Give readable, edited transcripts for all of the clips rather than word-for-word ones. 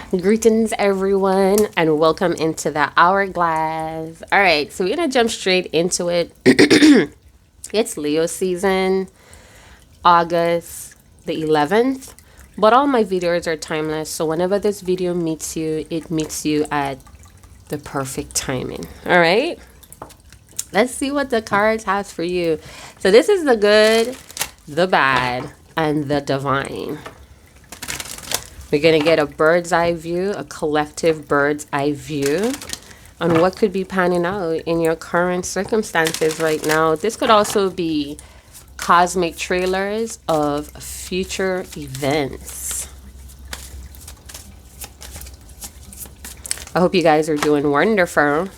Greetings, everyone, and welcome into the hourglass. All right, so we're gonna jump straight into it. It's Leo season, August the 11th, but all my videos are timeless. So whenever this video meets you, it meets you at the perfect timing. All right, let's see what the cards has for you. So this is the good, the bad, and the divine. We're going to get a bird's eye view, a collective bird's eye view on what could be panning out in your current circumstances right now. This could also be cosmic trailers of future events. I hope you guys are doing wonderful.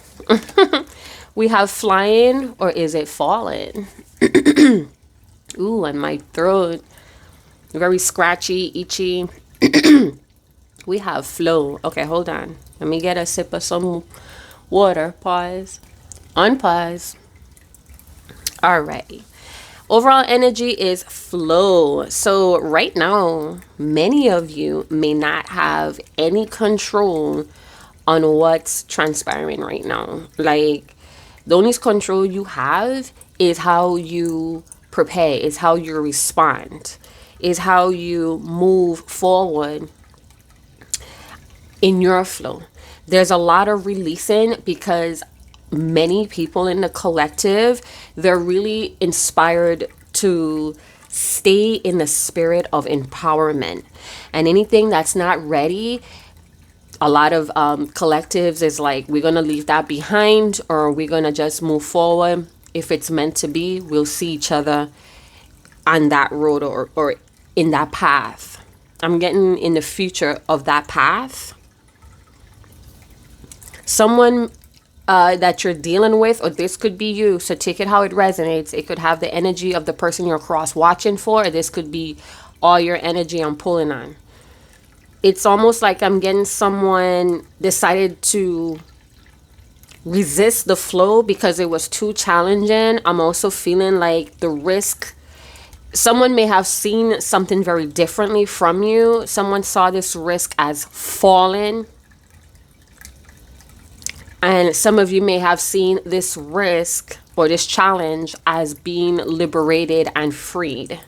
We have flying, or is it falling? Ooh, and my throat. Very scratchy, itchy. We have flow. Okay, hold on. Let me get a sip of some water. Pause. Unpause. All right. Overall energy is flow. So right now, many of you may not have any control on what's transpiring right now. Like, the only control you have is how you prepare, is how you respond, is how you move forward in your flow. There's a lot of releasing because many people in the collective, they're really inspired to stay in the spirit of empowerment. And anything that's not ready, a lot of collectives is like, we're going to leave that behind, or we're going to just move forward. If it's meant to be, we'll see each other on that road or in that path. I'm getting in the future of that path. Someone that you're dealing with, or this could be you, so take it how it resonates. It could have the energy of the person you're cross watching for, or this could be all your energy I'm pulling on. It's almost like I'm getting someone decided to resist the flow because it was too challenging. I'm also feeling like the risk. Someone may have seen something very differently from you. Someone saw this risk as falling. And some of you may have seen this risk or this challenge as being liberated and freed.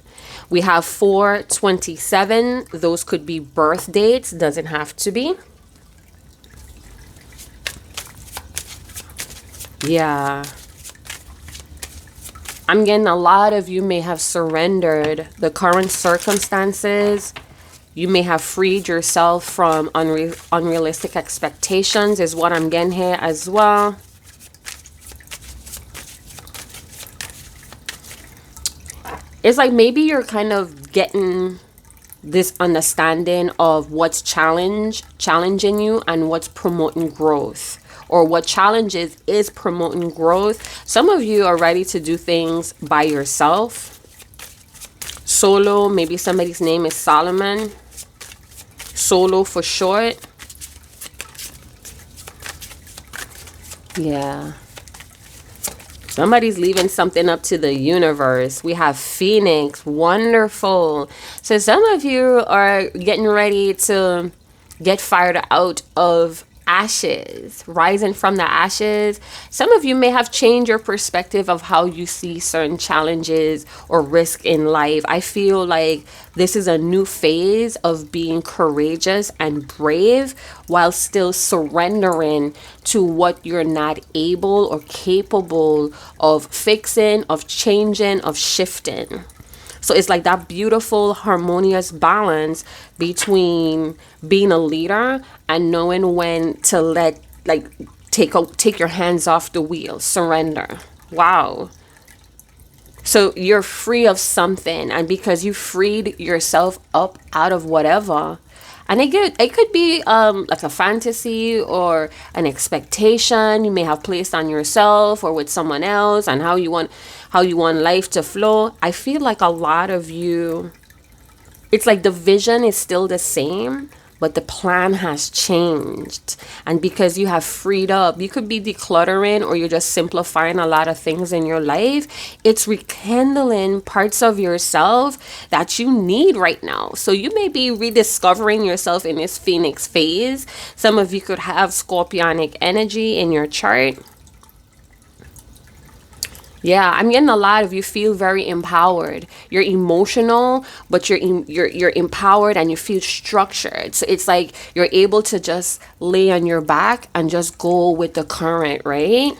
We have 4/27. Those could be birth dates. Doesn't have to be. Yeah. I'm getting a lot of you may have surrendered the current circumstances. You may have freed yourself from unrealistic expectations is what I'm getting here as well. It's like maybe you're kind of getting this understanding of what's challenging you and what's promoting growth, or what challenges is promoting growth. Some of you are ready to do things by yourself, solo. Maybe somebody's name is Solomon. Solo for short. Yeah. Somebody's leaving something up to the universe. We have Phoenix. Wonderful. So some of you are getting ready to get fired out of ashes, rising from the ashes. Some of you may have changed your perspective of how you see certain challenges or risk in life. I feel like this is a new phase of being courageous and brave while still surrendering to what you're not able or capable of fixing, of changing, of shifting. So it's like that beautiful, harmonious balance between being a leader and knowing when to let, like, take your hands off the wheel, surrender. Wow. So you're free of something, and because you freed yourself up out of whatever, and it could be like a fantasy or an expectation you may have placed on yourself or with someone else, and how you want life to flow. I feel like a lot of you, it's like the vision is still the same, but the plan has changed. And because you have freed up, you could be decluttering or you're just simplifying a lot of things in your life. It's rekindling parts of yourself that you need right now. So you may be rediscovering yourself in this Phoenix phase. Some of you could have Scorpionic energy in your chart. Yeah, I'm getting a lot of you feel very empowered. You're emotional, but you're empowered and you feel structured. So it's like you're able to just lay on your back and just go with the current, right?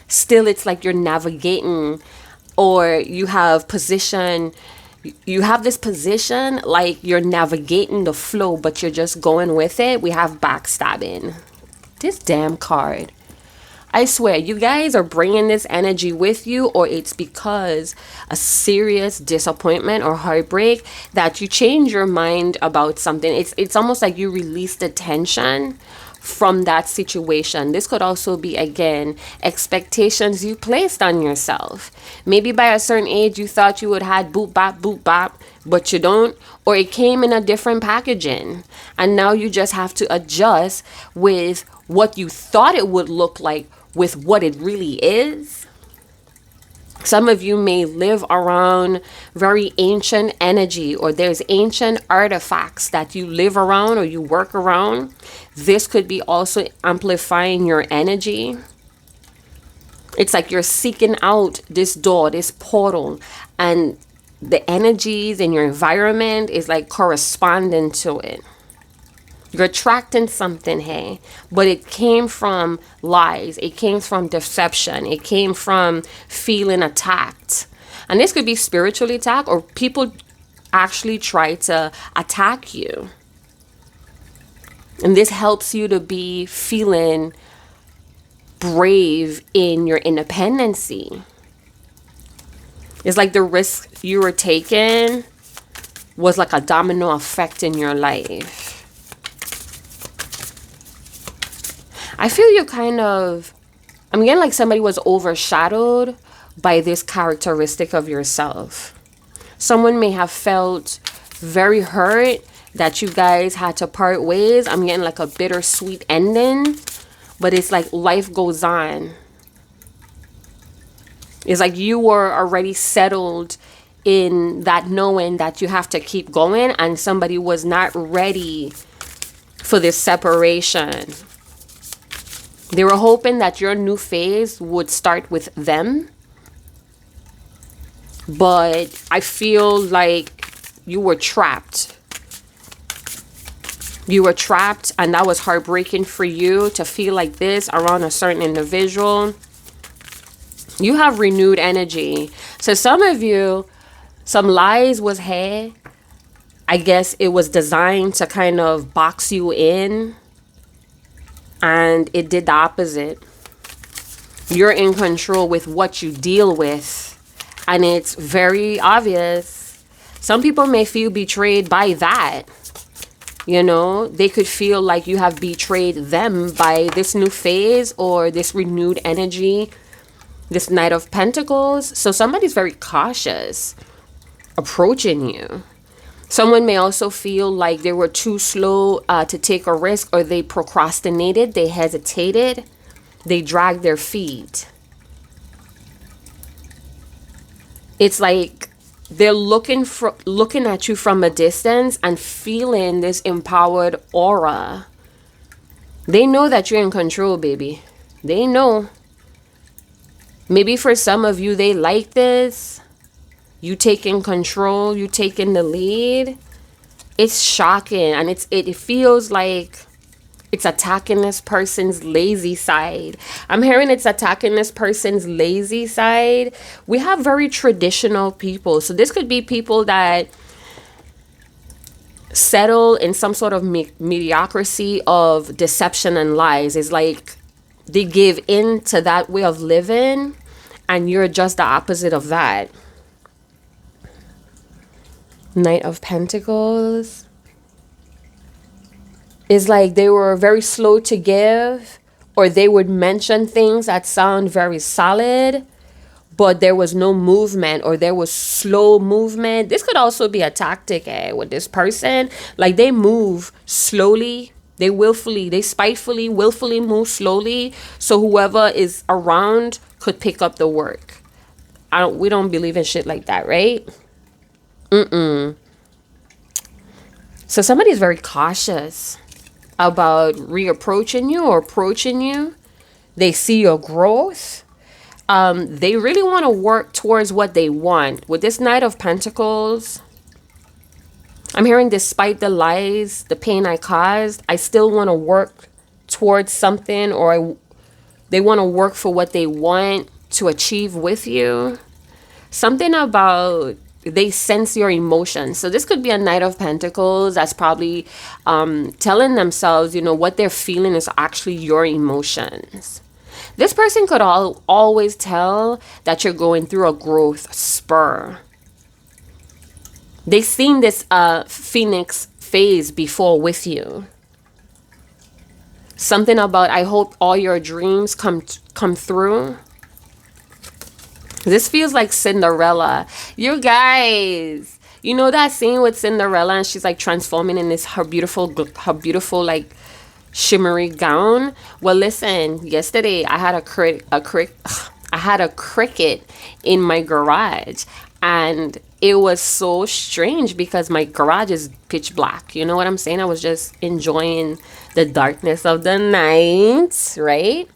Still, it's like you're navigating, or you have this position like you're navigating the flow, but you're just going with it. We have backstabbing. This damn card. I swear, you guys are bringing this energy with you, or it's because a serious disappointment or heartbreak that you change your mind about something. It's almost like you release the tension from that situation. This could also be, again, expectations you placed on yourself. Maybe by a certain age, you thought you would have boop bop, but you don't, or it came in a different packaging. And now you just have to adjust with what you thought it would look like with what it really is. Some of you may live around very ancient energy, or there's ancient artifacts that you live around or you work around. This could be also amplifying your energy. It's like you're seeking out this door, this portal, and the energies in your environment is like corresponding to it. You're attracting something, hey, but it came from lies. It came from deception. It came from feeling attacked. And this could be spiritually attacked, or people actually try to attack you. And this helps you to be feeling brave in your independency. It's like the risk you were taking was like a domino effect in your life. I feel you I'm getting like somebody was overshadowed by this characteristic of yourself. Someone may have felt very hurt that you guys had to part ways. I'm getting like a bittersweet ending, but it's like life goes on. It's like you were already settled in that knowing that you have to keep going, and somebody was not ready for this separation. They were hoping that your new phase would start with them. But I feel like you were trapped. You were trapped, and that was heartbreaking for you to feel like this around a certain individual. You have renewed energy. So some of you, some lies was here. I guess it was designed to kind of box you in. And it did the opposite. You're in control with what you deal with. And it's very obvious. Some people may feel betrayed by that. You know, they could feel like you have betrayed them by this new phase or this renewed energy, this Knight of Pentacles. So somebody's very cautious approaching you. Someone may also feel like they were too slow to take a risk, or they procrastinated, they hesitated, they dragged their feet. It's like they're looking at you from a distance and feeling this empowered aura. They know that you're in control, baby. They know. Maybe for some of you, they like this. You taking control, you taking the lead. It's shocking, and it feels like it's attacking this person's lazy side. I'm hearing it's attacking this person's lazy side. We have very traditional people. So this could be people that settle in some sort of mediocrity of deception and lies. It's like they give in to that way of living, and you're just the opposite of that. Knight of Pentacles. It's like they were very slow to give, or they would mention things that sound very solid, but there was no movement, or there was slow movement. This could also be a tactic with this person. Like, they move slowly. They spitefully, willfully move slowly, so whoever is around could pick up the work. We don't believe in shit like that, right? So somebody's very cautious about reapproaching you or approaching you. They see your growth. They really want to work towards what they want. With this Knight of Pentacles, I'm hearing, despite the lies, the pain I caused, I still want to work towards something, or they want to work for what they want to achieve with you. Something about, they sense your emotions. So this could be a Knight of Pentacles that's probably telling themselves, you know, what they're feeling is actually your emotions. This person could always tell that you're going through a growth spur. They've seen this Phoenix phase before with you. Something about, I hope all your dreams come through. This feels like Cinderella. You guys, you know that scene with Cinderella, and she's like transforming in this her beautiful like shimmery gown. Well, listen, yesterday I had a cricket in my garage, and it was so strange because my garage is pitch black. You know what I'm saying? I was just enjoying the darkness of the night, right?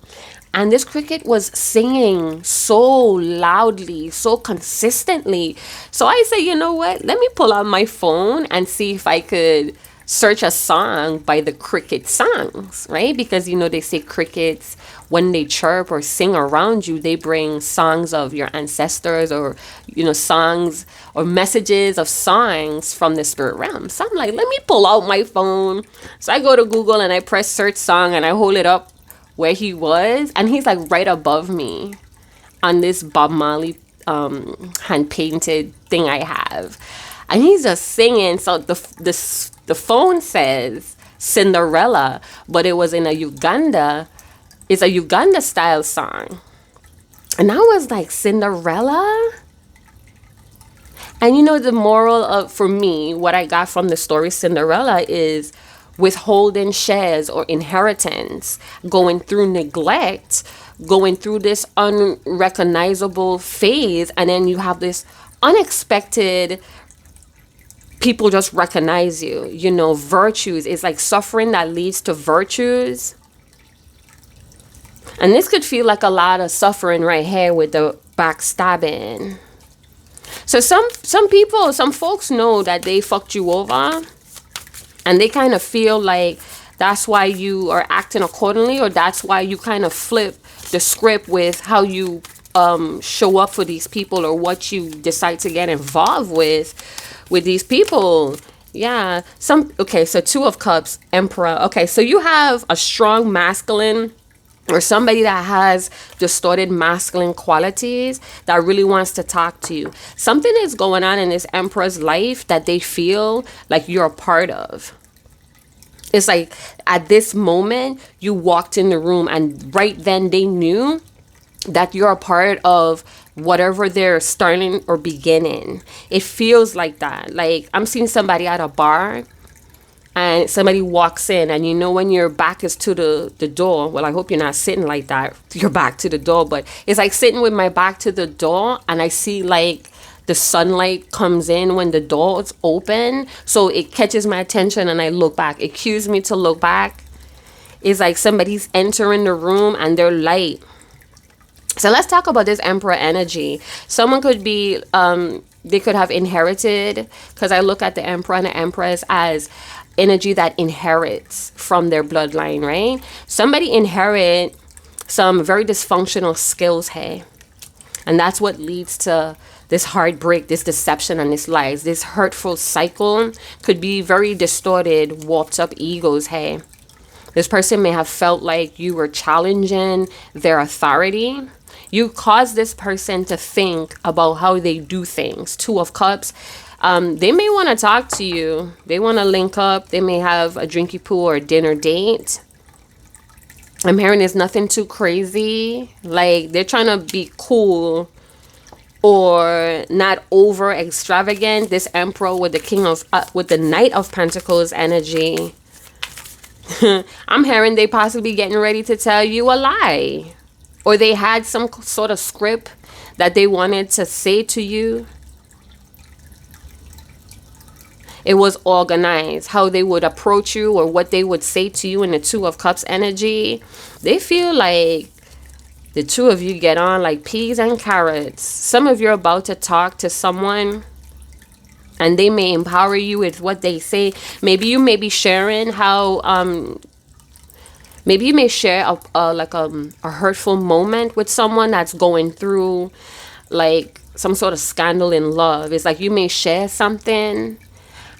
And this cricket was singing so loudly, so consistently. So I said, you know what? Let me pull out my phone and see if I could search a song by the cricket songs, right? Because, you know, they say crickets, when they chirp or sing around you, they bring songs of your ancestors, or, you know, songs or messages of songs from the spirit realm. So I'm like, let me pull out my phone. So I go to Google and I press search song, and I hold it up where he was, and he's like right above me on this Bob Marley hand painted thing I have, and he's just singing. So the phone says Cinderella, but it was in a Uganda. It's a Uganda style song, and I was like, Cinderella. And you know, the moral of, for me, what I got from the story Cinderella is withholding shares or inheritance, going through neglect, going through this unrecognizable phase, and then you have this unexpected, people just recognize you, you know, virtues. It's like suffering that leads to virtues. And this could feel like a lot of suffering right here with the backstabbing. So some people, some folks know that they fucked you over, and they kind of feel like that's why you are acting accordingly, or that's why you kind of flip the script with how you show up for these people, or what you decide to get involved with these people. Yeah. Okay, so Two of Cups, Emperor. Okay, so you have a strong masculine, or somebody that has distorted masculine qualities that really wants to talk to you. Something is going on in this Emperor's life that they feel like you're a part of. It's like at this moment you walked in the room, and right then they knew that you're a part of whatever they're starting or beginning. It feels like that. Like, I'm seeing somebody at a bar, and somebody walks in, and you know, when your back is to the door, well, I hope you're not sitting like that, your back to the door, but it's like sitting with my back to the door, and I see like the sunlight comes in when the door is open, so it catches my attention, and I look back. It cues me to look back. It's like somebody's entering the room and they're light. So let's talk about this Emperor energy. Someone could be, they could have inherited, because I look at the Emperor and the Empress as energy that inherits from their bloodline, right? Somebody inherit some very dysfunctional skills here, and that's what leads to this heartbreak, this deception, and this lies. This hurtful cycle could be very distorted, warped up egos here. This person may have felt like you were challenging their authority. You caused this person to think about how they do things. Two of Cups. They may want to talk to you. They want to link up. They may have a drinky pool or a dinner date. I'm hearing there's nothing too crazy. Like, they're trying to be cool or not over extravagant. This Emperor with the King of with the Knight of Pentacles energy. I'm hearing they possibly getting ready to tell you a lie, or they had some sort of script that they wanted to say to you. It was organized, how they would approach you or what they would say to you in the Two of Cups energy. They feel like the two of you get on like peas and carrots. Some of you are about to talk to someone and they may empower you with what they say. Maybe you may be sharing how, maybe you may share a hurtful moment with someone that's going through like some sort of scandal in love. It's like you may share something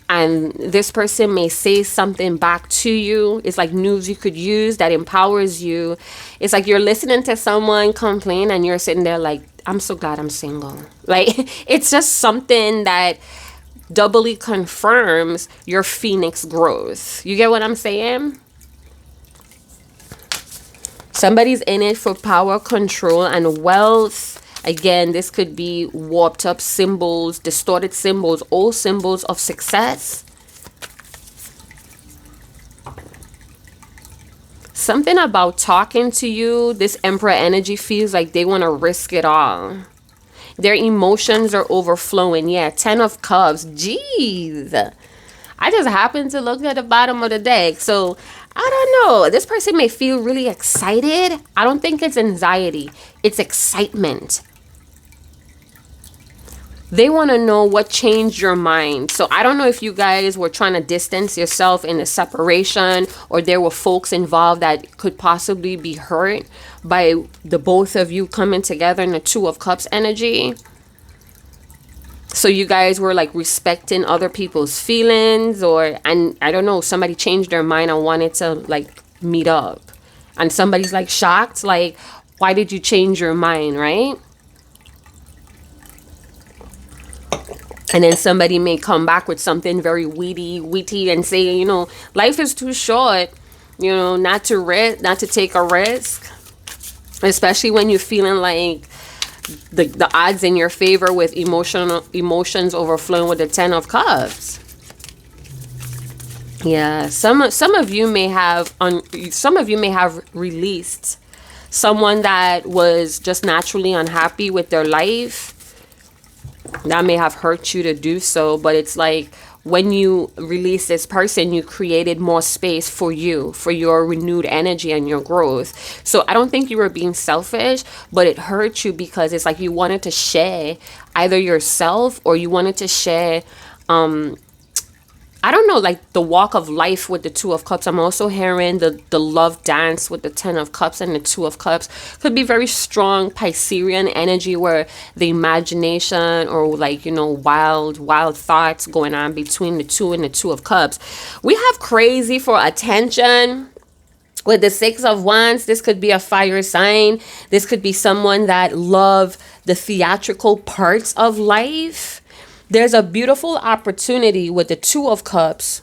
and this person may say something back to you. It's like news you could use that empowers you. It's like you're listening to someone complain and you're sitting there like, I'm so glad I'm single. Like, it's just something that doubly confirms your phoenix growth. You get what I'm saying? Somebody's in it for power, control, and wealth. Again, this could be warped up symbols, distorted symbols, old symbols of success. Something about talking to you, this Emperor energy feels like they want to risk it all. Their emotions are overflowing. Yeah, 10 of Cups. Jeez. I just happened to look at the bottom of the deck. So, I don't know. This person may feel really excited. I don't think it's anxiety. It's excitement. They want to know what changed your mind. So I don't know if you guys were trying to distance yourself in a separation, or there were folks involved that could possibly be hurt by the both of you coming together in the Two of Cups energy. So you guys were like respecting other people's feelings, and I don't know, somebody changed their mind and wanted to like meet up. And somebody's like shocked, like, why did you change your mind, right? And then somebody may come back with something very witty and say, you know, life is too short, you know, not to take a risk. Especially when you're feeling like the odds in your favor with emotions overflowing with the 10 of Cups. Yeah, some of you may have released someone that was just naturally unhappy with their life. That may have hurt you to do so, but it's like when you release this person, you created more space for you, for your renewed energy and your growth. So I don't think you were being selfish, but it hurt you because it's like you wanted to share either yourself, or you wanted to share I don't know, like the walk of life with the Two of Cups. I'm also hearing the love dance with the 10 of Cups and the Two of Cups. Could be very strong Piscean energy where the imagination or like, you know, wild thoughts going on between the two and the Two of Cups. We have crazy for attention. With the 6 of Wands, this could be a fire sign. This could be someone that love the theatrical parts of life. There's a beautiful opportunity with the Two of Cups.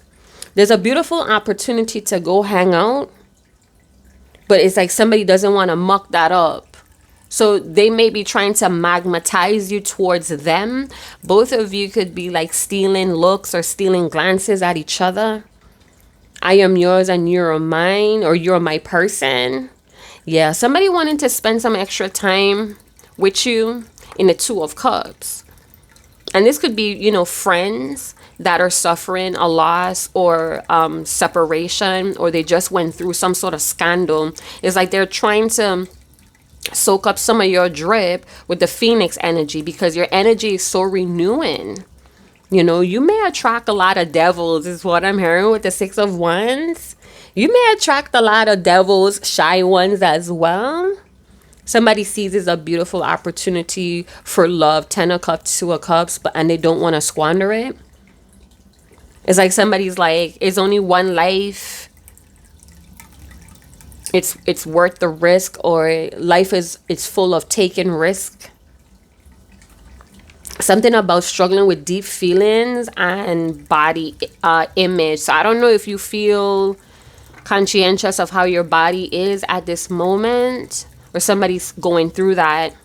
There's a beautiful opportunity to go hang out. But it's like somebody doesn't want to muck that up. So they may be trying to magnetize you towards them. Both of you could be like stealing looks or stealing glances at each other. I am yours and you're mine, or you're my person. Yeah, somebody wanting to spend some extra time with you in the Two of Cups. And this could be, you know, friends that are suffering a loss or separation, or they just went through some sort of scandal. It's like they're trying to soak up some of your drip with the Phoenix energy, because your energy is so renewing. You know, you may attract a lot of devils, is what I'm hearing with the 6 of Wands. You may attract a lot of devils, shy ones as well. Somebody seizes a beautiful opportunity for love, 10 of Cups, 2 of Cups, and they don't want to squander it. It's like somebody's like, it's only one life. It's worth the risk, or life it's full of taking risk. Something about struggling with deep feelings and body image. So I don't know if you feel conscientious of how your body is at this moment, or somebody's going through that.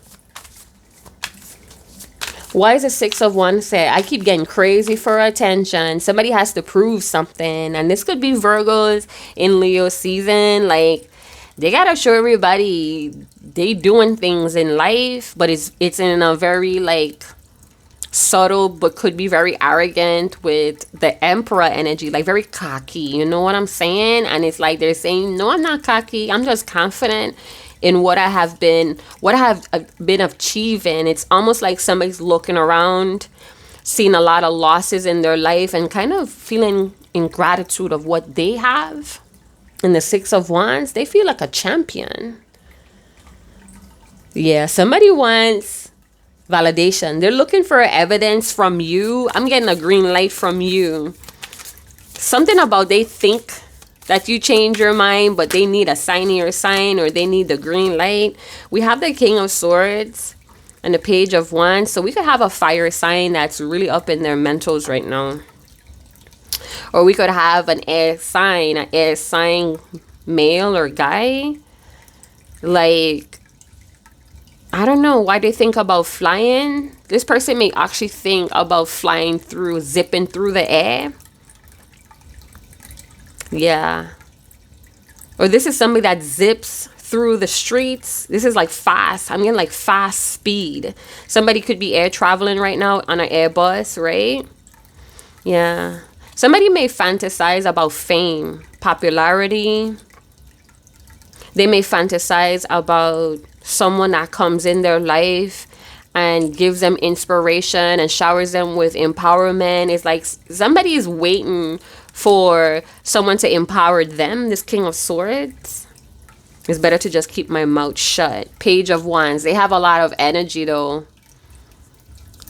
Why is the Six of Wands say, I keep getting crazy for attention? Somebody has to prove something. And this could be Virgos in Leo season. Like, they gotta show everybody they doing things in life, but it's in a very like subtle, but could be very arrogant with the Emperor energy, like very cocky. You know what I'm saying? And it's like they're saying, no, I'm not cocky. I'm just confident in what I have been achieving. It's almost like somebody's looking around, seeing a lot of losses in their life, and kind of feeling in gratitude of what they have. In the Six of Wands, they feel like a champion. Yeah, somebody wants validation. They're looking for evidence from you. I'm getting a green light from you. Something about they think that you change your mind, but they need a sign in your sign, or they need the green light. We have the King of Swords and the Page of Wands. So we could have a fire sign that's really up in their mentals right now. Or we could have an air sign male or guy. Like, I don't know why they think about flying. This person may actually think about flying through, zipping through the air. Yeah. Or this is somebody that zips through the streets. This is like fast. I'm getting like fast speed. Somebody could be air traveling right now on an Airbus, right? Yeah. Somebody may fantasize about fame, popularity. They may fantasize about someone that comes in their life and gives them inspiration and showers them with empowerment. It's like somebody is waiting for someone to empower them. This King of Swords. It's better to just keep my mouth shut. Page of Wands. They have a lot of energy though.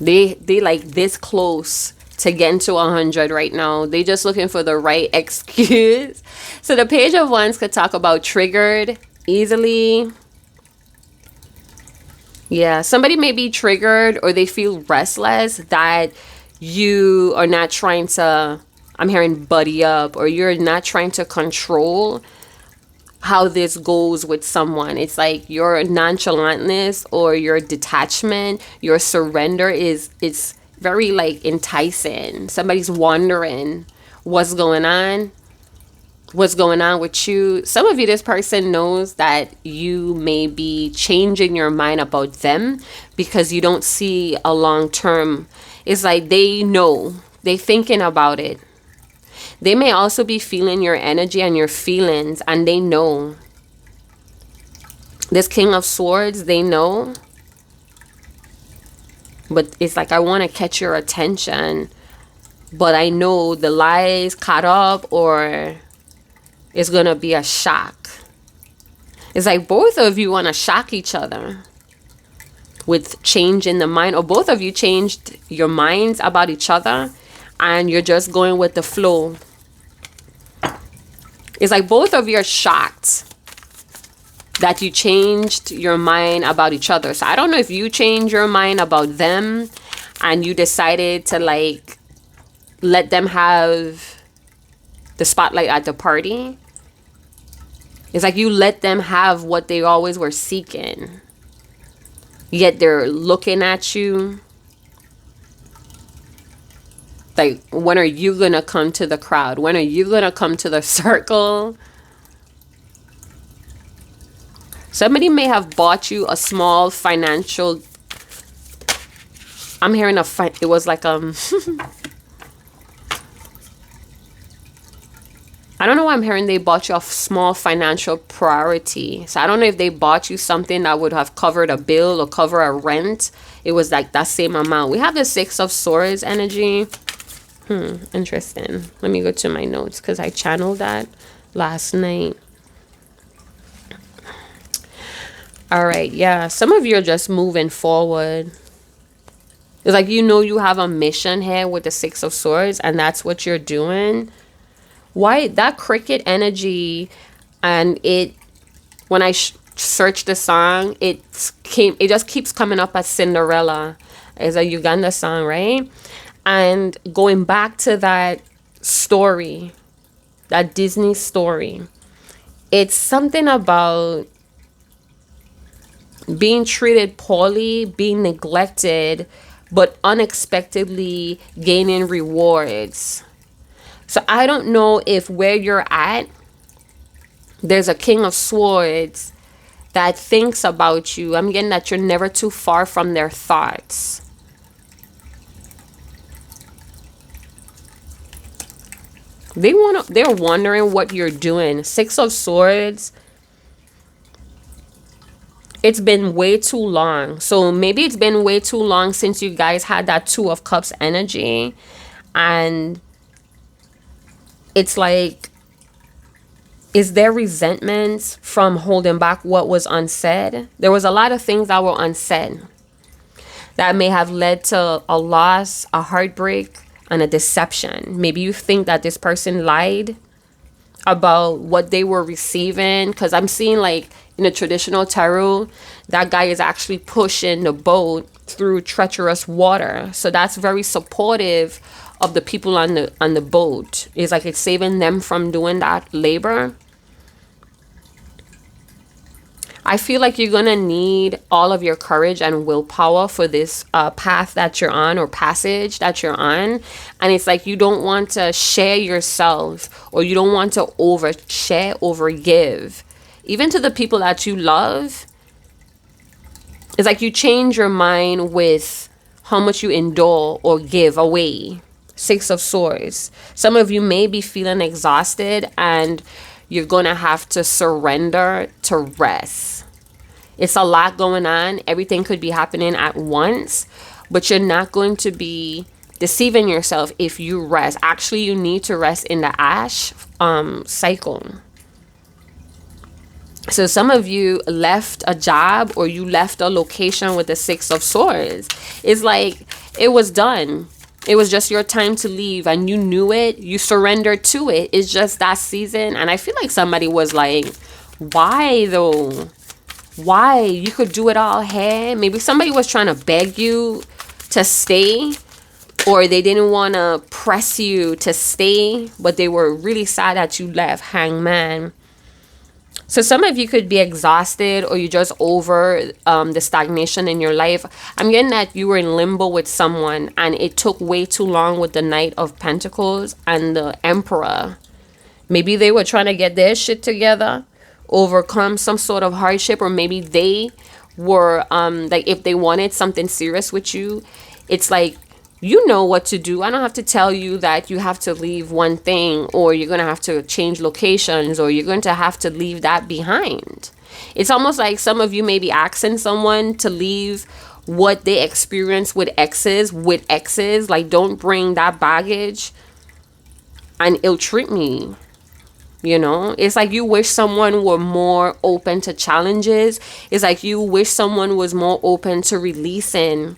They like this close to getting to 100 right now. They just looking for the right excuse. So the Page of Wands could talk about triggered easily. Yeah, somebody may be triggered, or they feel restless that you are not trying to, I'm hearing buddy up, or you're not trying to control how this goes with someone. It's like your nonchalantness or your detachment, your surrender it's very like enticing. Somebody's wondering what's going on with you. Some of you, this person knows that you may be changing your mind about them because you don't see a long term. It's like they know, they thinking about it. They may also be feeling your energy and your feelings, and they know. This King of Swords, they know. But it's like, I want to catch your attention, but I know the lies caught up, or it's going to be a shock. It's like both of you want to shock each other with change in the mind, or both of you changed your minds about each other and you're just going with the flow. It's like both of you are shocked that you changed your mind about each other. So I don't know if you changed your mind about them and you decided to like let them have the spotlight at the party. It's like you let them have what they always were seeking. Yet they're looking at you. Like, when are you going to come to the crowd? When are you going to come to the circle? Somebody may have bought you a small financial... I'm hearing it was like I don't know why I'm hearing they bought you a small financial priority. So I don't know if they bought you something that would have covered a bill or cover a rent. It was like that same amount. We have the Six of Swords energy. Interesting. Let me go to my notes because I channeled that last night. All right, yeah. Some of you are just moving forward. It's like you have a mission here with the Six of Swords, and that's what you're doing. Why that cricket energy, and when I searched the song, it just keeps coming up as Cinderella. It's a Uganda song, right? And going back to that story, that Disney story, it's something about being treated poorly, being neglected but unexpectedly gaining rewards. So I don't know if where you're at, there's a King of Swords that thinks about you. I'm getting that you're never too far from their thoughts. They're wondering what you're doing. Six of Swords. It's been way too long. So maybe it's been way too long since you guys had that Two of Cups energy. And it's like, is there resentment from holding back what was unsaid? There was a lot of things that were unsaid that may have led to a loss, a heartbreak, and a deception. Maybe you think that this person lied about what they were receiving, because I'm seeing, like, in the traditional tarot, that guy is actually pushing the boat through treacherous water. So that's very supportive of the people on the boat. It's like it's saving them from doing that labor. I feel like you're going to need all of your courage and willpower for this path that you're on, or passage that you're on. And it's like you don't want to share yourself, or you don't want to overshare, overgive. Even to the people that you love, it's like you change your mind with how much you endure or give away. Six of Swords. Some of you may be feeling exhausted, and you're going to have to surrender to rest. It's a lot going on. Everything could be happening at once, but you're not going to be deceiving yourself if you rest. Actually, you need to rest in the ash cycle. So some of you left a job, or you left a location with the Six of Swords. It's like it was done. It was just your time to leave, and you knew it. You surrendered to it. It's just that season. And I feel like somebody was like, why though? Why? You could do it all here. Maybe somebody was trying to beg you to stay, or they didn't want to press you to stay, but they were really sad that you left. Hangman. So some of you could be exhausted, or you just over the stagnation in your life. I'm getting that you were in limbo with someone, and it took way too long with the Knight of Pentacles and the Emperor. Maybe they were trying to get their shit together, overcome some sort of hardship, or maybe they were like, if they wanted something serious with you, it's like, you know what to do. I don't have to tell you that you have to leave one thing, or you're going to have to change locations, or you're going to have to leave that behind. It's almost like some of you may be asking someone to leave what they experienced with exes. Like, don't bring that baggage and ill treat me. You know, it's like you wish someone were more open to challenges. It's like you wish someone was more open to releasing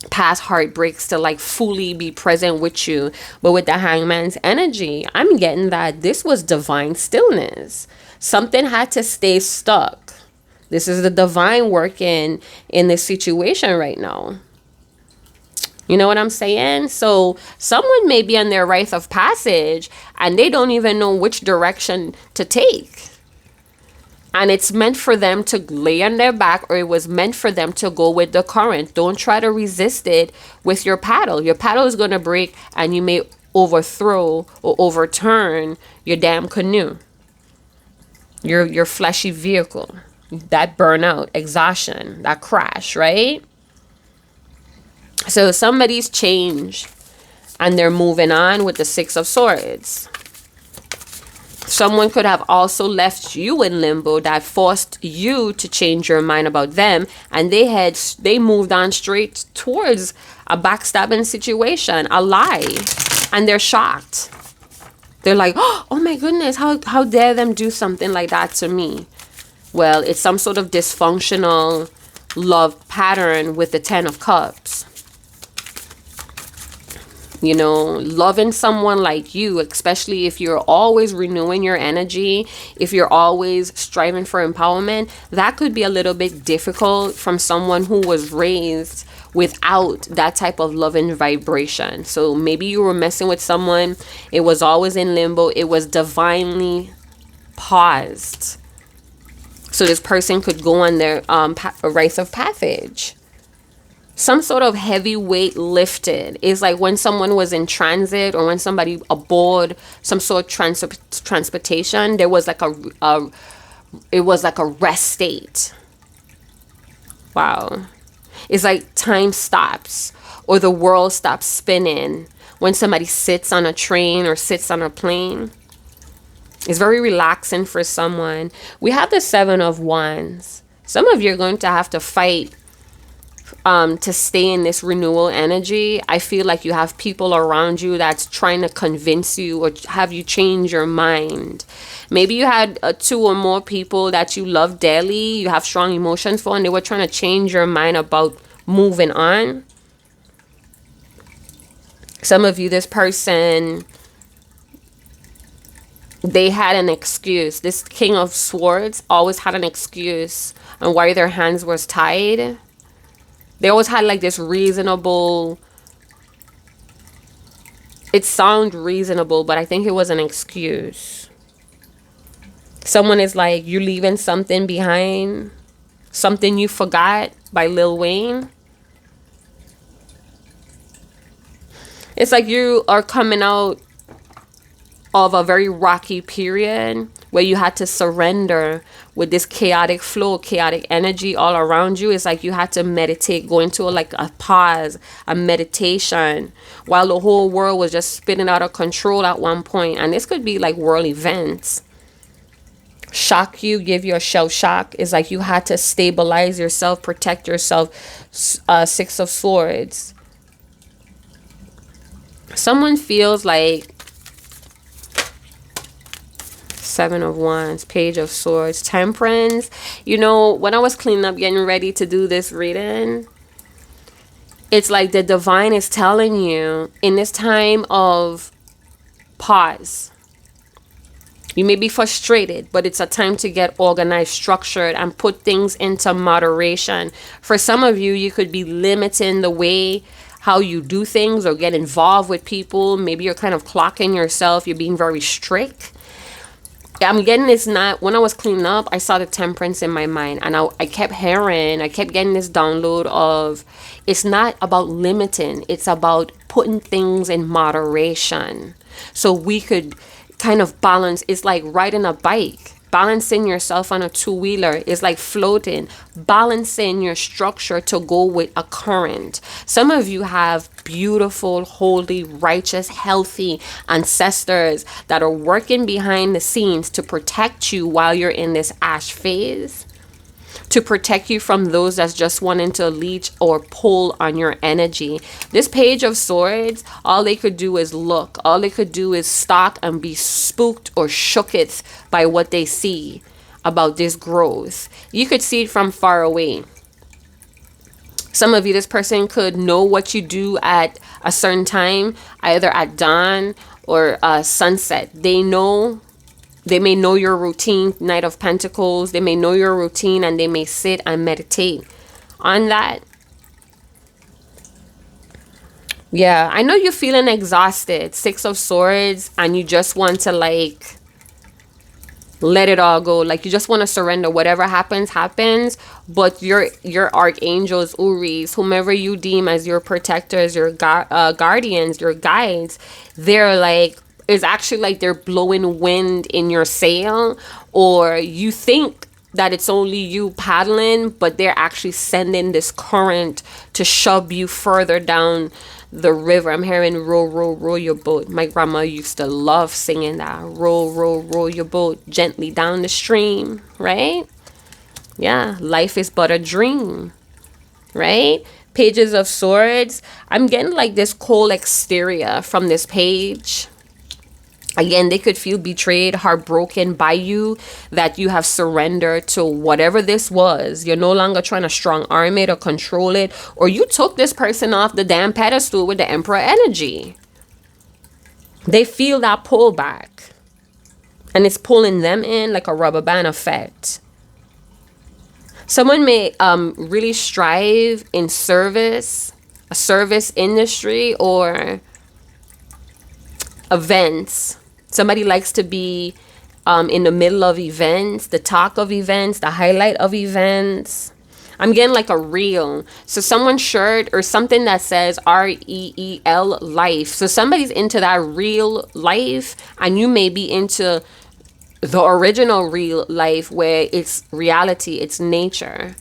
past heartbreaks, to like fully be present with you. But with the Hangman's energy, I'm getting that this was divine stillness. Something had to stay stuck. This is the divine working in this situation right now. You know what I'm saying? So someone may be on their rite of passage, and they don't even know which direction to take. And it's meant for them to lay on their back, or it was meant for them to go with the current. Don't try to resist it with your paddle. Your paddle is going to break, and you may overthrow or overturn your damn canoe. Your fleshy vehicle. That burnout, exhaustion, that crash, right? So somebody's changed, and they're moving on with the Six of Swords. Someone could have also left you in limbo that forced you to change your mind about them, and they moved on straight towards a backstabbing situation, a lie, and they're shocked. They're like, oh my goodness, how dare them do something like that to me? Well, it's some sort of dysfunctional love pattern with the Ten of Cups. You know, loving someone like you, especially if you're always renewing your energy, if you're always striving for empowerment, that could be a little bit difficult from someone who was raised without that type of loving vibration. So maybe you were messing with someone, it was always in limbo, it was divinely paused. So this person could go on their rites of passage. some sort of heavy weight lifted. It's like when someone was in transit or when somebody aboard some sort of transportation, there was like it was like a rest state. Wow. It's like time stops or the world stops spinning when somebody sits on a train or sits on a plane. It's very relaxing for someone. We have the 7 of Wands. Some of you are going to have to fight to stay in this renewal energy. I feel like you have people around you that's trying to convince you or have you change your mind. Maybe you had 2 or more people that you love dearly, you have strong emotions for, and they were trying to change your mind about moving on. Some of you, this person, they had an excuse. This King of Swords always had an excuse on why their hands was tied. They always had like this reasonable, it sounds reasonable, but I think it was an excuse. Someone is like, you're leaving something behind, something you forgot, by Lil Wayne. It's like you are coming out of a very rocky period where you had to surrender with this chaotic flow, chaotic energy all around you. It's like you had to meditate, go into like a pause, a meditation, while the whole world was just spinning out of control at one point. And this could be like world events. Shock you, give you a shell shock. It's like you had to stabilize yourself, protect yourself. 6 of Swords. Someone feels like 7 of Wands, Page of Swords, Temperance. You know, when I was cleaning up, getting ready to do this reading, it's like the divine is telling you in this time of pause. You may be frustrated, but it's a time to get organized, structured, and put things into moderation. For some of you, you could be limiting the way how you do things or get involved with people. Maybe you're kind of clocking yourself. You're being very strict. I'm getting this, not when I was cleaning up, I saw the Temperance in my mind, and I kept getting this download of, it's not about limiting, it's about putting things in moderation so we could kind of balance. It's like riding a bike. Balancing yourself on a 2-wheeler is like floating, balancing your structure to go with a current. Some of you have beautiful, holy, righteous, healthy ancestors that are working behind the scenes to protect you while you're in this ash phase, to protect you from those that's just wanting to leech or pull on your energy. This Page of Swords, all they could do is look. All they could do is stalk and be spooked or shooketh by what they see about this growth. You could see it from far away. Some of you, this person could know what you do at a certain time, either at dawn or sunset. They may know your routine, Knight of Pentacles. They may know your routine and they may sit and meditate on that. Yeah, I know you're feeling exhausted. 6 of Swords, and you just want to like let it all go. Like you just want to surrender. Whatever happens, happens. But your archangels, Uris, whomever you deem as your protectors, your guardians, your guides, they're like, it's actually like they're blowing wind in your sail, or you think that it's only you paddling, but they're actually sending this current to shove you further down the river. I'm hearing row, row, row your boat. My grandma used to love singing that. Row, row, row your boat gently down the stream, right? Yeah, life is but a dream, right? Pages of Swords. I'm getting like this cold exterior from this page. Again, they could feel betrayed, heartbroken by you, that you have surrendered to whatever this was. You're no longer trying to strong arm it or control it, or you took this person off the damn pedestal with the Emperor energy. They feel that pull back, and it's pulling them in like a rubber band effect. Someone may really strive in service, a service industry, or events. Somebody likes to be in the middle of events, the talk of events, the highlight of events. I'm getting like a reel. So someone's shirt or something that says REEL life. So somebody's into that real life, and you may be into the original real life where it's reality, it's nature.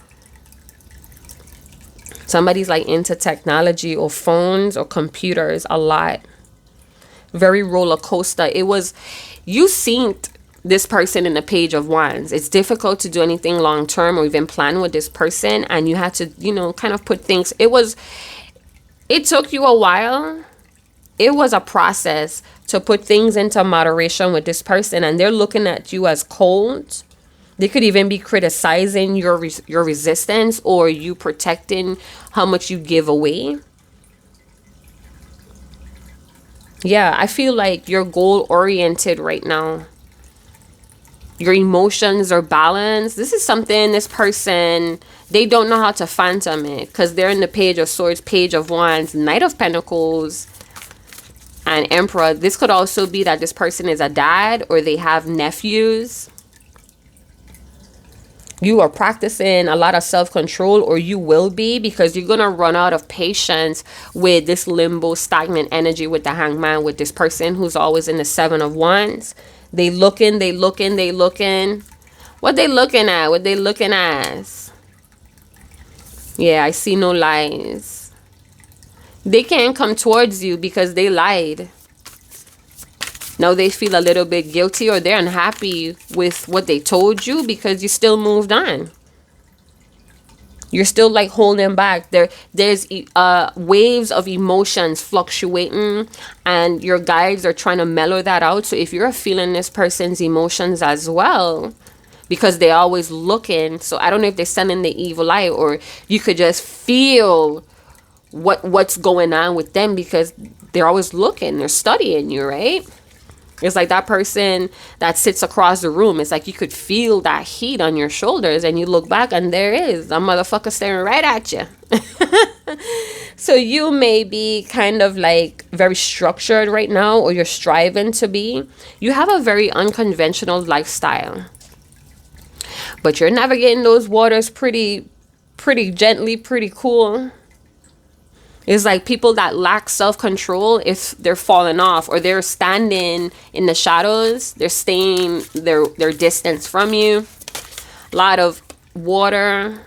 Somebody's like into technology or phones or computers a lot. Very roller coaster. It was, you synced this person in the Page of Wands. It's difficult to do anything long term or even plan with this person, and you had to, you know, kind of put things. It took you a while. It was a process to put things into moderation with this person, and they're looking at you as cold. They could even be criticizing your resistance or you protecting how much you give away. Yeah, I feel like you're goal oriented right now. Your emotions are balanced. This is something this person, they don't know how to phantom it because they're in the Page of Swords, Page of Wands, Knight of Pentacles, and Emperor. This could also be that this person is a dad or they have nephews. You are practicing a lot of self-control, or you will be, because you're going to run out of patience with this limbo, stagnant energy with the Hangman, with this person who's always in the Seven of Wands. They looking. What they looking at? What they looking at? Yeah, I see no lies. They can't come towards you because they lied. Now they feel a little bit guilty, or they're unhappy with what they told you because you still moved on. You're still like holding back. There's waves of emotions fluctuating, and your guides are trying to mellow that out. So if you're feeling this person's emotions as well, because they're always looking, so I don't know if they're sending the evil eye, or you could just feel what's going on with them because they're always looking, they're studying you, right? It's like that person that sits across the room. It's like you could feel that heat on your shoulders, and you look back and there is a motherfucker staring right at you. So you may be kind of like very structured right now, or you're striving to be. You have a very unconventional lifestyle, but you're navigating those waters pretty gently, pretty cool. It's like people that lack self-control, if they're falling off or they're standing in the shadows, they're staying their distance from you. A lot of water.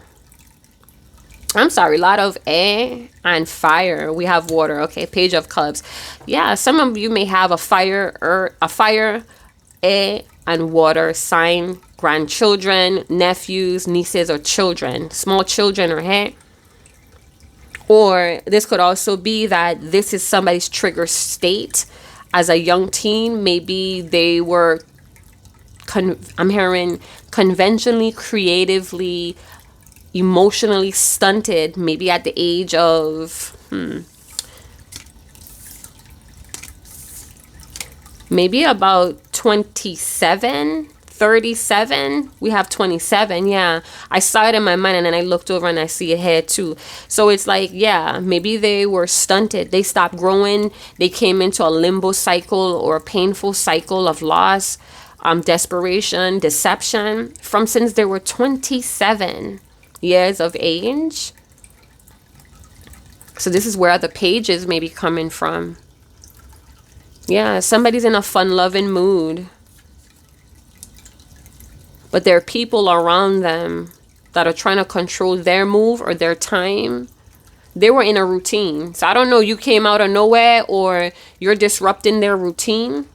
A lot of air and fire. We have water. Okay, Page of Cups. Yeah, some of you may have a fire, air, and water sign. Grandchildren, nephews, nieces, or children. Small children or hair. Or this could also be that this is somebody's trigger state. As a young teen, maybe they were, I'm hearing, conventionally, creatively, emotionally stunted, maybe at the age of, maybe about 27, 37. We have 27. Yeah, I saw it in my mind, and then I looked over and I see it here too. So it's like, yeah, maybe they were stunted. They stopped growing. They came into a limbo cycle or a painful cycle of loss, desperation, deception from since they were 27 years of age. So this is where the pages may be coming from. Yeah, somebody's in a fun-loving mood, but there are people around them that are trying to control their move or their time. They were in a routine. So I don't know, you came out of nowhere or you're disrupting their routine,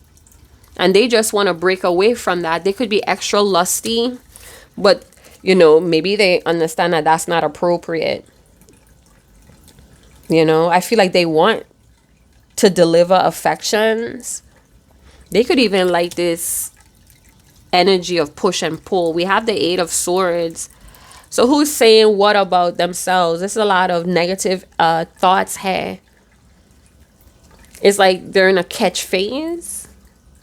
and they just want to break away from that. They could be extra lusty, but, you know, maybe they understand that that's not appropriate. You know, I feel like they want to deliver affections. They could even like this energy of push and pull. We have the Eight of Swords. So who's saying what about themselves? There's a lot of negative thoughts here. It's like they're in a catch phase.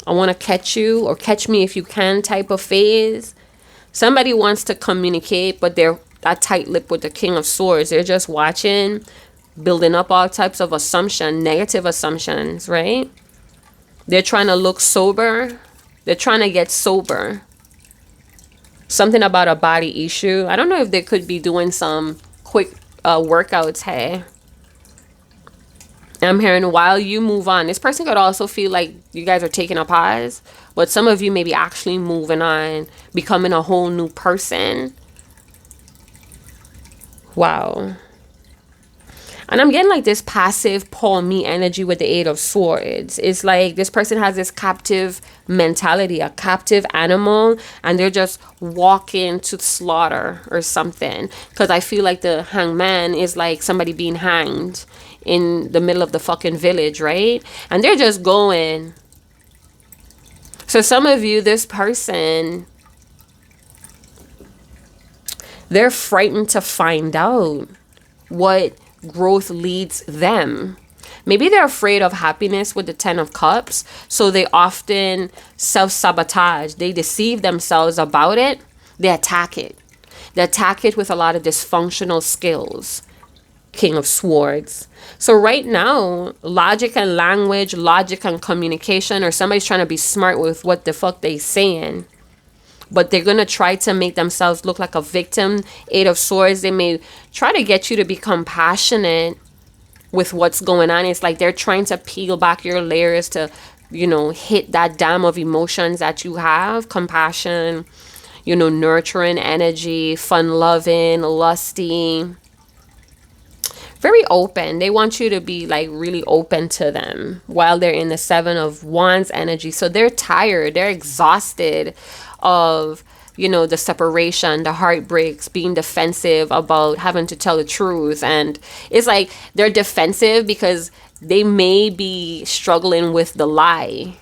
I want to catch you, or catch me if you can type of phase. Somebody wants to communicate, but they're that tight-lipped with the King of Swords. They're just watching, building up all types of negative assumptions, right? They're trying to look sober. They're trying to get sober. Something about a body issue. I don't know if they could be doing some quick workouts, hey. I'm hearing while you move on. This person could also feel like you guys are taking a pause, but some of you may be actually moving on, becoming a whole new person. Wow. And I'm getting like this passive Paul me energy with the Eight of Swords. It's like this person has this captive mentality, a captive animal, and they're just walking to slaughter or something. Because I feel like the hangman is like somebody being hanged in the middle of the fucking village, right? And they're just going. So some of you, this person, they're frightened to find out what growth leads them. Maybe they're afraid of happiness with the Ten of Cups, so they often self-sabotage. They deceive themselves about it. They attack it. They attack it with a lot of dysfunctional skills. King of Swords. So right now, logic and language, logic and communication, or somebody's trying to be smart with what the fuck they saying, but they're going to try to make themselves look like a victim. Eight of Swords, they may try to get you to be compassionate with what's going on. It's like they're trying to peel back your layers to, you know, hit that dam of emotions that you have. Compassion, you know, nurturing energy, fun-loving, lusty. Very open. They want you to be like really open to them while they're in the Seven of Wands energy. So they're tired. They're exhausted of, you know, the separation, the heartbreaks, being defensive about having to tell the truth. And it's like they're defensive because they may be struggling with the lie.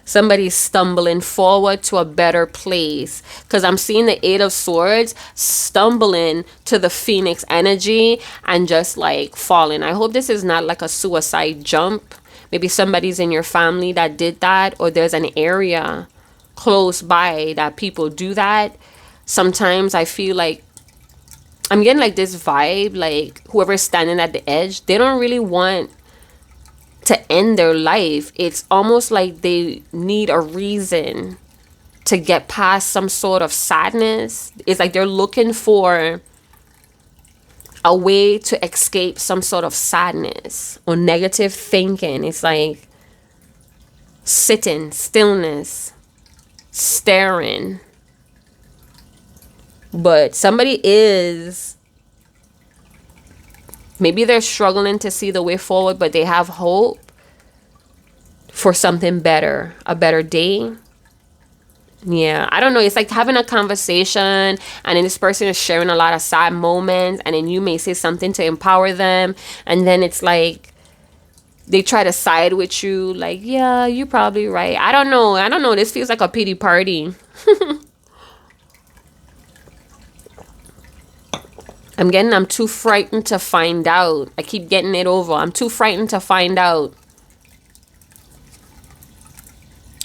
Somebody's stumbling forward to a better place, because I'm seeing the Eight of Swords stumbling to the Phoenix energy and just like falling. I hope this is not like a suicide jump. Maybe somebody's in your family that did that, or there's an area close by that people do that. Sometimes I feel like I'm getting like this vibe, like whoever's standing at the edge, they don't really want to end their life. It's almost like they need a reason to get past some sort of sadness. It's like they're looking for a way to escape some sort of sadness or negative thinking. It's like sitting, stillness, staring. But somebody is, maybe they're struggling to see the way forward, but they have hope for something better, a better day. Yeah, I don't know. It's like having a conversation and then this person is sharing a lot of sad moments, and then you may say something to empower them, and then it's like they try to side with you, like, yeah, you're probably right. I don't know. This feels like a pity party. I'm too frightened to find out. I keep getting it over. I'm too frightened to find out.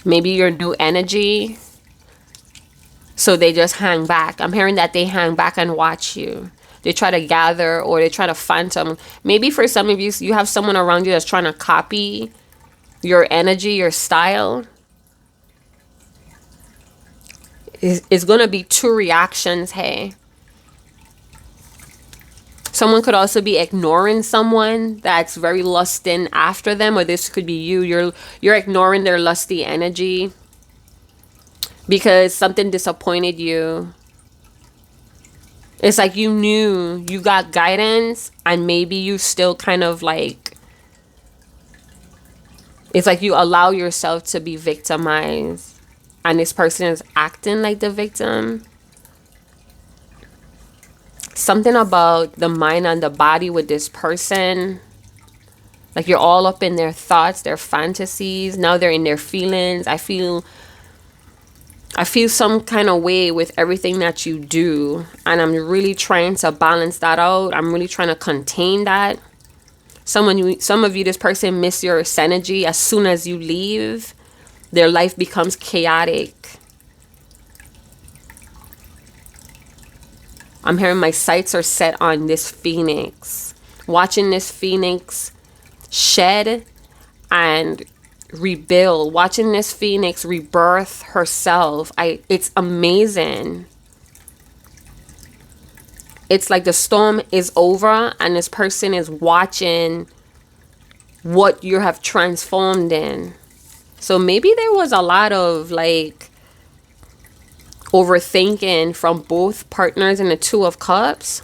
Maybe your new energy. So they just hang back. I'm hearing that they hang back and watch you. They try to gather, or they try to phantom. Maybe for some of you, you have someone around you that's trying to copy your energy, your style. It's going to be two reactions, hey. Someone could also be ignoring someone that's very lusting after them, or this could be you. You're ignoring their lusty energy because something disappointed you. It's like you knew you got guidance, and maybe you still kind of like, it's like you allow yourself to be victimized, and this person is acting like the victim. Something about the mind and the body with this person. Like you're all up in their thoughts, their fantasies. Now they're in their feelings. I feel some kind of way with everything that you do. And I'm really trying to balance that out. I'm really trying to contain that. Some of you, this person miss your synergy. As soon as you leave, their life becomes chaotic. I'm hearing my sights are set on this phoenix. Watching this phoenix shed and rebuild, watching this phoenix rebirth herself. It's amazing. It's like the storm is over and this person is watching what you have transformed in. So maybe there was a lot of like overthinking from both partners in the Two of Cups.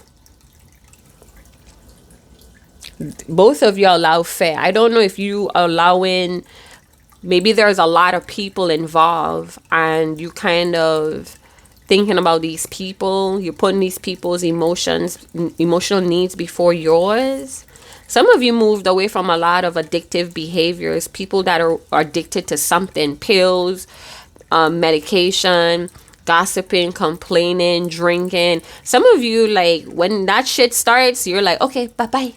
Both of you allow fair. I don't know if you are allowing, maybe there's a lot of people involved and you kind of thinking about these people. You're putting these people's emotional needs before yours. Some of you moved away from a lot of addictive behaviors. People that are addicted to something, pills, medication, gossiping, complaining, drinking. Some of you, like, when that shit starts, you're like, okay, bye-bye.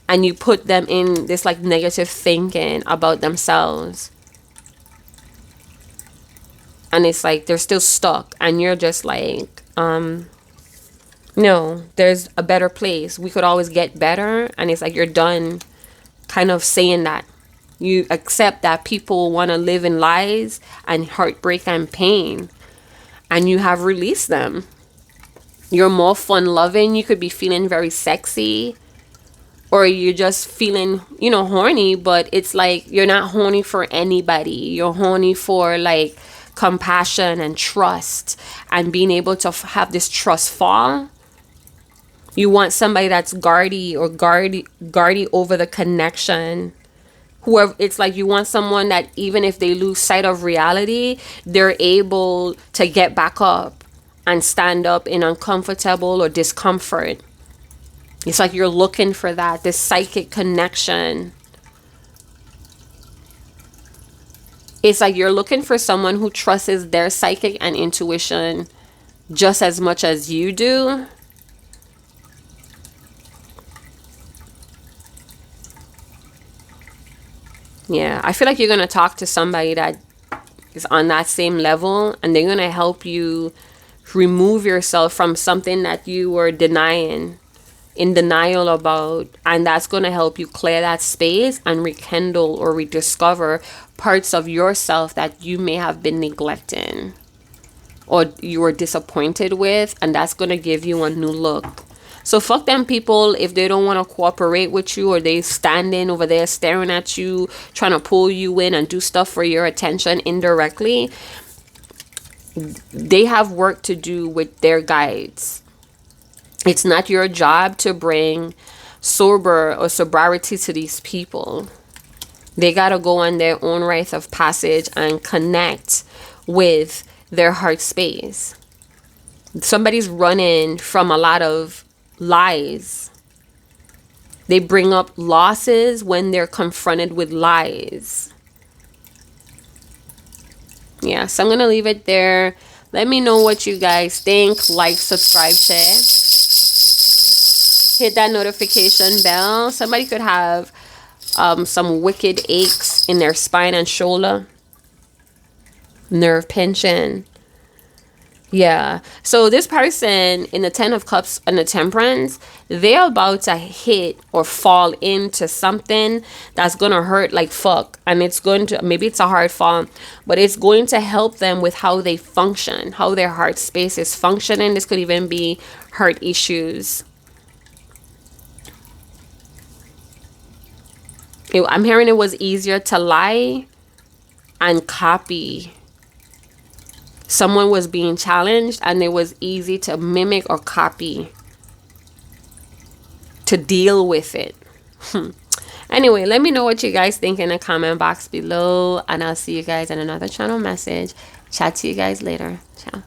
And you put them in this like negative thinking about themselves. And it's like they're still stuck. And you're just like, no, there's a better place. We could always get better. And it's like you're done kind of saying that. You accept that people want to live in lies and heartbreak and pain. And you have released them. You're more fun-loving. You could be feeling very sexy. Or you're just feeling, you know, horny. But it's like you're not horny for anybody. You're horny for like compassion and trust. And being able to have this trust fall. You want somebody that's guardy over the connection. Whoever, it's like you want someone that even if they lose sight of reality, they're able to get back up and stand up in uncomfortable or discomfort. It's like you're looking for that, this psychic connection. It's like you're looking for someone who trusts their psychic and intuition just as much as you do. Yeah, I feel like you're going to talk to somebody that is on that same level, and they're going to help you remove yourself from something that you were in denial about, and that's going to help you clear that space and rekindle or rediscover parts of yourself that you may have been neglecting or you were disappointed with, and that's going to give you a new look. So fuck them people if they don't want to cooperate with you, or they standing over there staring at you, trying to pull you in and do stuff for your attention indirectly. They have work to do with their guides. It's not your job to bring sobriety to these people. They got to go on their own rite of passage and connect with their heart space. Somebody's running from a lot of lies. They bring up losses when they're confronted with lies. Yeah, so I'm going to leave it there. Let me know what you guys think. Like, subscribe, share. Hit that notification bell. Somebody could have some wicked aches in their spine and shoulder. Nerve pinching. Yeah. So this person in the 10 of Cups and the Temperance, they're about to hit or fall into something that's going to hurt like fuck. And it's going to, maybe it's a hard fall, but it's going to help them with how they function, how their heart space is functioning. This could even be heart issues. I'm hearing it was easier to lie and copy. Someone was being challenged and it was easy to mimic or copy, to deal with it. Anyway, let me know what you guys think in the comment box below, and I'll see you guys in another channel message. Chat to you guys later. Ciao.